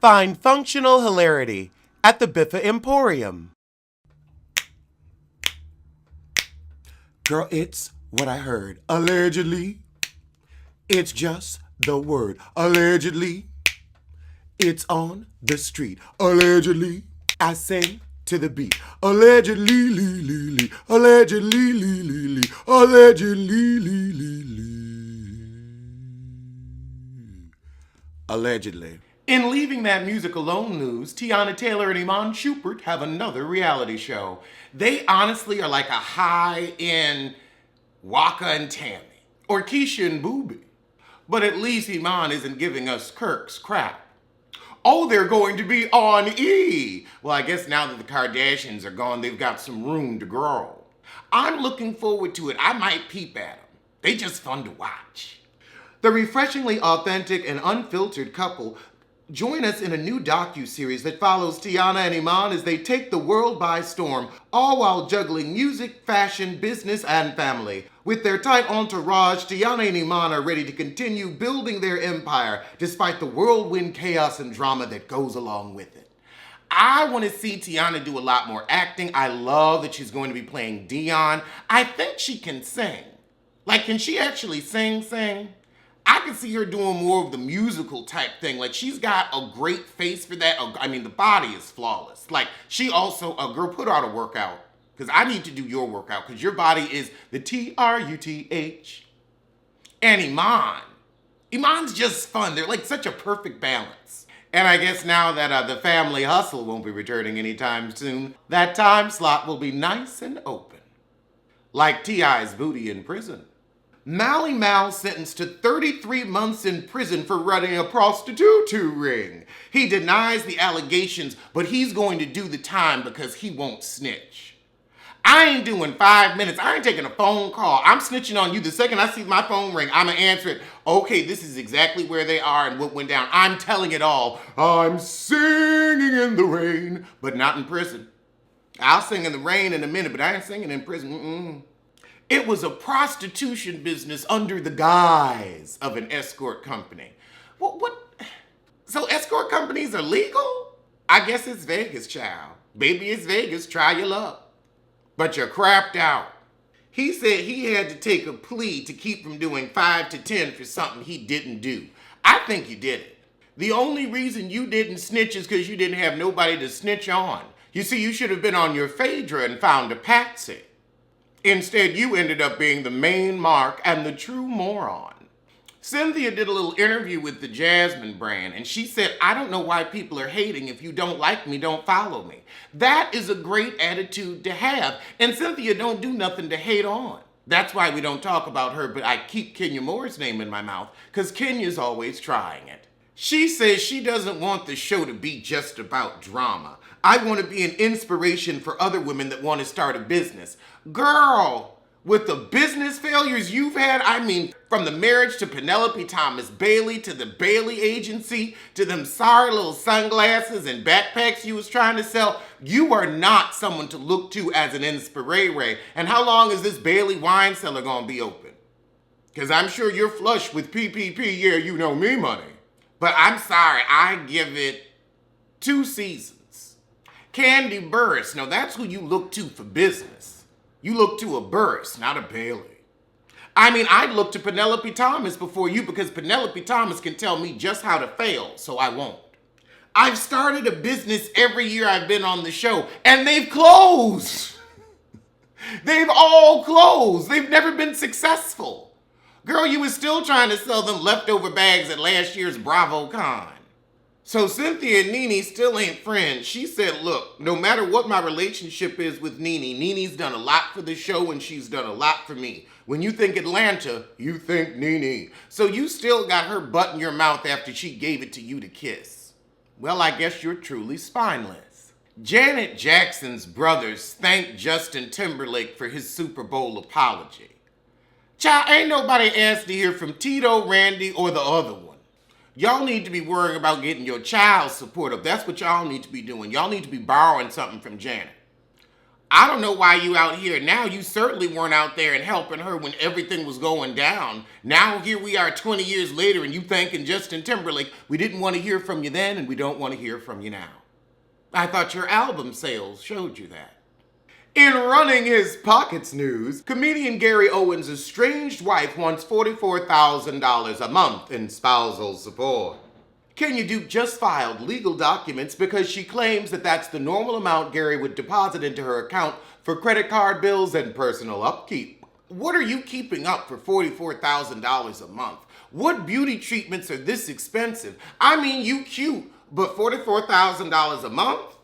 Find functional hilarity at the Biffa Emporium. Girl, it's what I heard. Allegedly, it's just the word. Allegedly, it's on the street. Allegedly, I sing to the beat. Allegedly, lee, lee, lee. Allegedly, lee, lee, lee. Allegedly, lee, lee, lee. Allegedly. In Leaving That Music Alone news, Tiana Taylor and Iman Shumpert have another reality show. They honestly are like a high-end Waka and Tammy, or Keisha and Booby. But at least Iman isn't giving us Kirk's crap. Oh, they're going to be on E! Well, I guess now that the Kardashians are gone, they've got some room to grow. I'm looking forward to it. I might peep at them. They just fun to watch. The refreshingly authentic and unfiltered couple join us in a new docu-series that follows Tiana and Iman as they take the world by storm, all while juggling music, fashion, business, and family. With their tight entourage, Tiana and Iman are ready to continue building their empire despite the whirlwind chaos and drama that goes along with it. I want to see Tiana do a lot more acting. I love that she's going to be playing Dion. I think she can sing. Like, can she actually sing? I can see her doing more of the musical type thing. Like, she's got a great face for that. I mean, the body is flawless. Like, she also, girl, put out a workout. Because I need to do your workout. Because your body is the TRUTH. And Iman's just fun. They're like such a perfect balance. And I guess now that the family hustle won't be returning anytime soon, that time slot will be nice and open. Like T.I.'s booty in prison. Mally Mal sentenced to 33 months in prison for running a prostitute ring. He denies the allegations, but he's going to do the time because he won't snitch. I ain't doing 5 minutes. I ain't taking a phone call. I'm snitching on you. The second I see my phone ring, I'm going to answer it. Okay, this is exactly where they are and what went down. I'm telling it all. I'm singing in the rain, but not in prison. I'll sing in the rain in a minute, but I ain't singing in prison. It was a prostitution business under the guise of an escort company. What? So escort companies are legal? I guess it's Vegas, child. Baby, it's Vegas. Try your luck. But you're crapped out. He said he had to take a plea to keep from doing 5 to 10 for something he didn't do. I think you did it. The only reason you didn't snitch is because you didn't have nobody to snitch on. You see, you should have been on your Phaedra and found a patsy. Instead, you ended up being the main mark and the true moron. Cynthia did a little interview with the Jasmine brand, and she said, I don't know why people are hating. If you don't like me, don't follow me. That is a great attitude to have, and Cynthia don't do nothing to hate on. That's why we don't talk about her, but I keep Kenya Moore's name in my mouth, because Kenya's always trying it. She says she doesn't want the show to be just about drama. I want to be an inspiration for other women that want to start a business. Girl, with the business failures you've had, I mean, from the marriage to Penelope Thomas Bailey, to the Bailey agency, to them sorry little sunglasses and backpacks you was trying to sell, you are not someone to look to as an inspiration. And how long is this Bailey wine cellar gonna be open? Because I'm sure you're flush with PPP, yeah, you know me money. But I'm sorry, I give it 2 seasons. Candy Burris, now that's who you look to for business. You look to a Burris, not a Bailey. I mean, I'd look to Penelope Thomas before you because Penelope Thomas can tell me just how to fail, so I won't. I've started a business every year I've been on the show, and they've closed. They've all closed. They've never been successful. Girl, you was still trying to sell them leftover bags at last year's BravoCon. So Cynthia and Nene still ain't friends. She said, look, no matter what my relationship is with Nene, Nene's done a lot for the show and she's done a lot for me. When you think Atlanta, you think Nene. So you still got her butt in your mouth after she gave it to you to kiss. Well, I guess you're truly spineless. Janet Jackson's brothers thanked Justin Timberlake for his Super Bowl apology. Child, ain't nobody asked to hear from Tito, Randy, or the other one. Y'all need to be worrying about getting your child support up. That's what y'all need to be doing. Y'all need to be borrowing something from Janet. I don't know why you out here now. You certainly weren't out there and helping her when everything was going down. Now here we are 20 years later and you thanking Justin Timberlake. We didn't want to hear from you then and we don't want to hear from you now. I thought your album sales showed you that. In running his pockets news, comedian Gary Owen's estranged wife wants $44,000 a month in spousal support. Kenya Duke just filed legal documents because she claims that that's the normal amount Gary would deposit into her account for credit card bills and personal upkeep. What are you keeping up for $44,000 a month? What beauty treatments are this expensive? I mean, you cute, but $44,000 a month?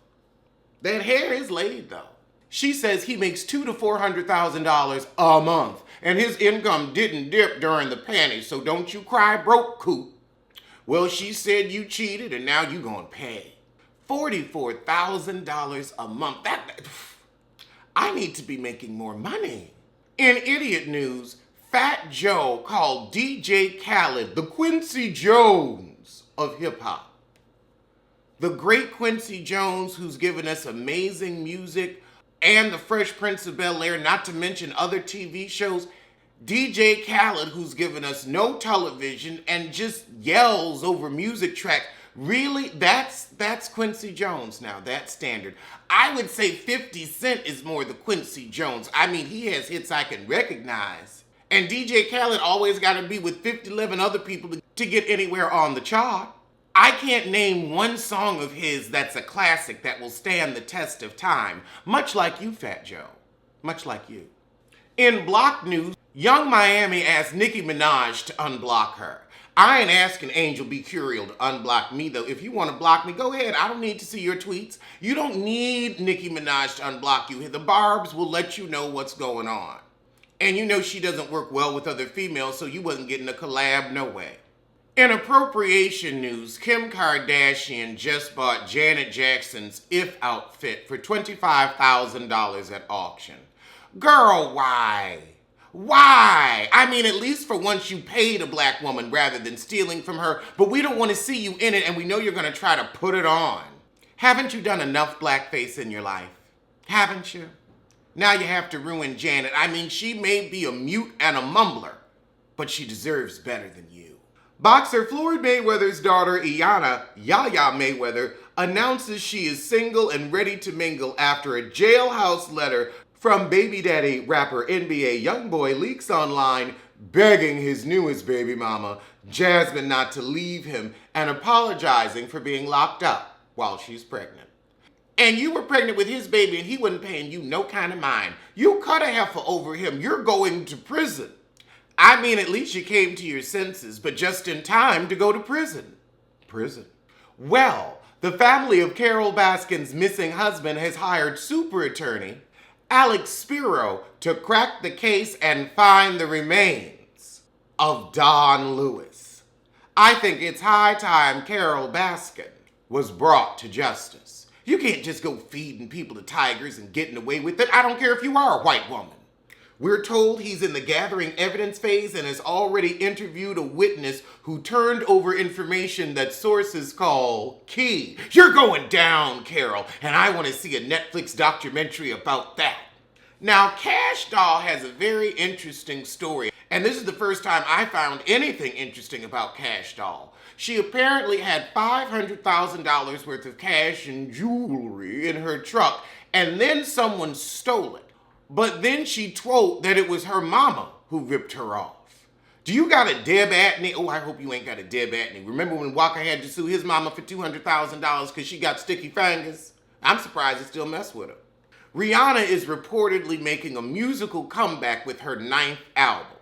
That hair is laid though. She says he makes $200,000 to $400,000 a month, and his income didn't dip during the panic, so don't you cry broke, coot. Well, she said you cheated and now you gonna pay. $44,000 a month. I need to be making more money. In idiot news, Fat Joe called DJ Khaled the Quincy Jones of hip hop. The great Quincy Jones, who's given us amazing music and the Fresh Prince of Bel-Air, not to mention other TV shows. DJ Khaled, who's given us no television and just yells over music tracks. Really, that's Quincy Jones now. That's standard. I would say 50 Cent is more the Quincy Jones. I mean, he has hits I can recognize. And DJ Khaled always got to be with 50-11 other people to get anywhere on the chart. I can't name one song of his that's a classic that will stand the test of time. Much like you, Fat Joe. Much like you. In Block news, Young Miami asked Nicki Minaj to unblock her. I ain't asking Angel B. Curiel to unblock me, though. If you want to block me, go ahead. I don't need to see your tweets. You don't need Nicki Minaj to unblock you. The Barbs will let you know what's going on. And you know she doesn't work well with other females, so you wasn't getting a collab, no way. In appropriation news, Kim Kardashian just bought Janet Jackson's If outfit for $25,000 at auction. Girl, why? Why? I mean, at least for once you paid a black woman rather than stealing from her, but we don't want to see you in it and we know you're going to try to put it on. Haven't you done enough blackface in your life? Haven't you? Now you have to ruin Janet. I mean, she may be a mute and a mumbler, but she deserves better than you. Boxer Floyd Mayweather's daughter, Iyanna Yaya Mayweather, announces she is single and ready to mingle after a jailhouse letter from baby daddy rapper NBA Youngboy leaks online begging his newest baby mama, Jasmine, not to leave him and apologizing for being locked up while she's pregnant. And you were pregnant with his baby and he wasn't paying you no kind of mind. You cut a heifer over him. You're going to prison. I mean, at least you came to your senses, but just in time to go to prison. Prison. Well, the family of Carole Baskin's missing husband has hired super attorney Alex Spiro to crack the case and find the remains of Don Lewis. I think it's high time Carole Baskin was brought to justice. You can't just go feeding people to tigers and getting away with it. I don't care if you are a white woman. We're told he's in the gathering evidence phase and has already interviewed a witness who turned over information that sources call key. You're going down, Carol, and I want to see a Netflix documentary about that. Now, Cash Doll has a very interesting story, and this is the first time I found anything interesting about Cash Doll. She apparently had $500,000 worth of cash and jewelry in her truck, and then someone stole it. But then she told that it was her mama who ripped her off. Do you got a Deb Atney? Oh, I hope you ain't got a Deb Atney. Remember when Walker had to sue his mama for $200,000 because she got sticky fingers? I'm surprised it still mess with her. Rihanna is reportedly making a musical comeback with her 9th album.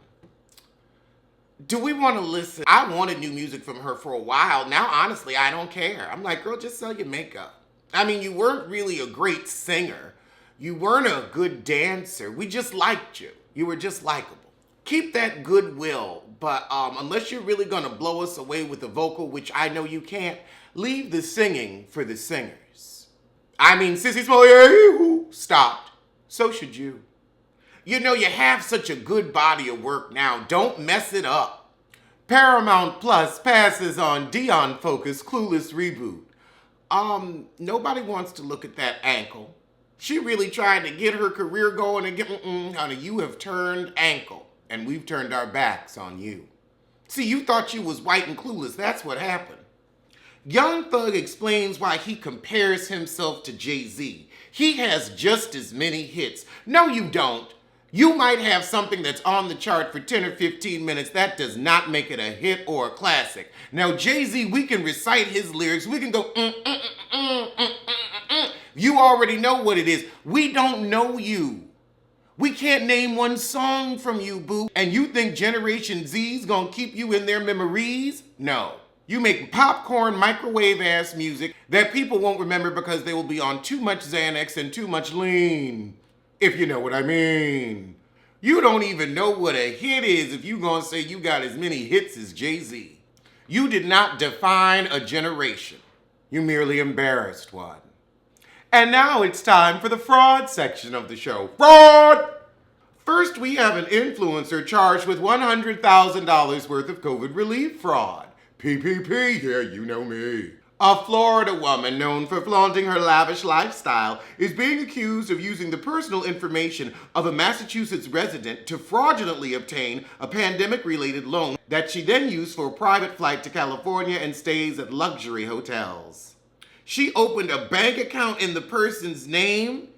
Do we want to listen? I wanted new music from her for a while. Now, honestly, I don't care. I'm like, girl, just sell your makeup. I mean, you weren't really a great singer. You weren't a good dancer. We just liked you. You were just likable. Keep that goodwill, but unless you're really going to blow us away with a vocal, which I know you can't, leave the singing for the singers. I mean, Sissy Smollett stopped. So should you. You know, you have such a good body of work now. Don't mess it up. Paramount Plus passes on Dion Focus Clueless reboot. Nobody wants to look at that ankle. She really tried to get her career going and honey, you have turned ankle, and we've turned our backs on you. See, you thought you was white and clueless. That's what happened. Young Thug explains why he compares himself to Jay-Z. He has just as many hits. No, you don't. You might have something that's on the chart for 10 or 15 minutes. That does not make it a hit or a classic. Now, Jay-Z, we can recite his lyrics. We can go, You already know what it is. We don't know you. We can't name one song from you, boo. And you think Generation Z's gonna keep you in their memories? No. You make popcorn, microwave-ass music that people won't remember because they will be on too much Xanax and too much lean. If you know what I mean. You don't even know what a hit is if you gonna say you got as many hits as Jay-Z. You did not define a generation. You merely embarrassed one. And now it's time for the fraud section of the show. Fraud! First, we have an influencer charged with $100,000 worth of COVID relief fraud. PPP, yeah, you know me. A Florida woman known for flaunting her lavish lifestyle is being accused of using the personal information of a Massachusetts resident to fraudulently obtain a pandemic-related loan that she then used for a private flight to California and stays at luxury hotels. She opened a bank account in the person's name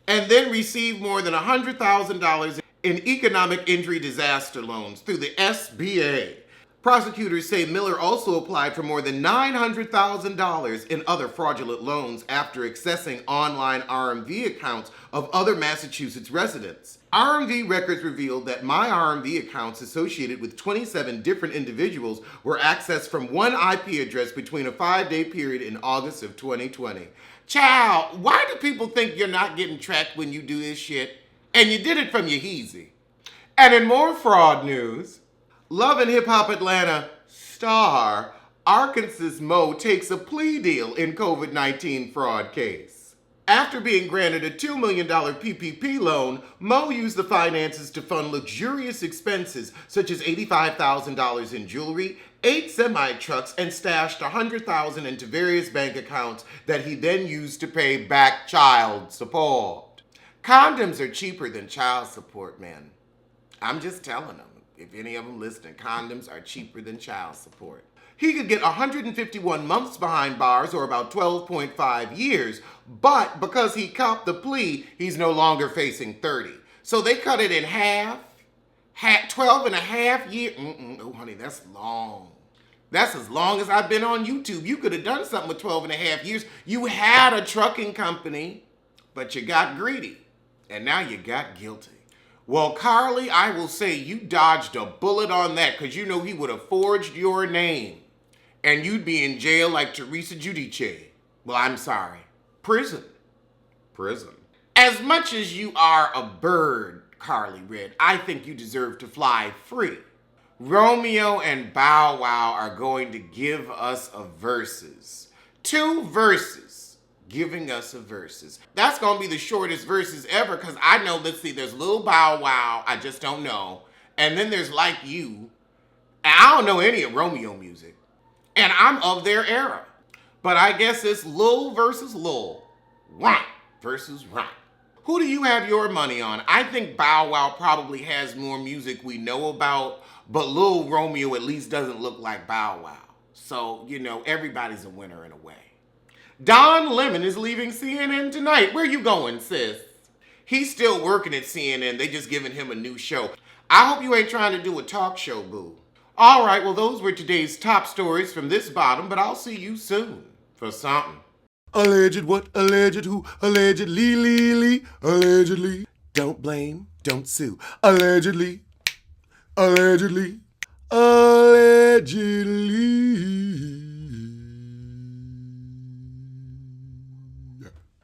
and then received more than $100,000 in economic injury disaster loans through the SBA. Prosecutors say Miller also applied for more than $900,000 in other fraudulent loans after accessing online RMV accounts of other Massachusetts residents. RMV records revealed that My RMV accounts associated with 27 different individuals were accessed from one IP address between a 5-day period in August of 2020. Child, why do people think you're not getting tracked when you do this shit? And you did it from your heezy. And in more fraud news, Love and Hip Hop Atlanta star Arkansas Mo takes a plea deal in COVID-19 fraud case. After being granted a $2 million PPP loan, Mo used the finances to fund luxurious expenses such as $85,000 in jewelry, 8 semi-trucks, and stashed $100,000 into various bank accounts that he then used to pay back child support. Condoms are cheaper than child support, man. I'm just telling them. If any of them listening, condoms are cheaper than child support. He could get 151 months behind bars, or about 12.5 years, but because he copped the plea, he's no longer facing 30. So they cut it in half, 12 and a half years. Oh, honey, that's long. That's as long as I've been on YouTube. You could have done something with 12 and a half years. You had a trucking company, but you got greedy, and now you got guilty. Well, Carly, I will say you dodged a bullet on that because you know he would have forged your name and you'd be in jail like Teresa Giudice. Well, I'm sorry. Prison. As much as you are a bird, Carly Red, I think you deserve to fly free. Romeo and Bow Wow are going to give us a verses. 2 verses. Giving us a verses. That's gonna be the shortest verses ever because I know, let's see, there's Lil Bow Wow, I just don't know. And then there's Like You. And I don't know any of Romeo music. And I'm of their era. But I guess it's Lil versus Lil. Right versus right. Who do you have your money on? I think Bow Wow probably has more music we know about, but Lil Romeo at least doesn't look like Bow Wow. So, you know, everybody's a winner in a way. Don Lemon is leaving CNN tonight. Where you going, sis? He's still working at CNN. They just giving him a new show. I hope you ain't trying to do a talk show, boo. All right, well, those were today's top stories from this bottom, but I'll see you soon for something. Alleged what? Alleged who? Allegedly, allegedly. Don't blame, don't sue. Allegedly. Allegedly.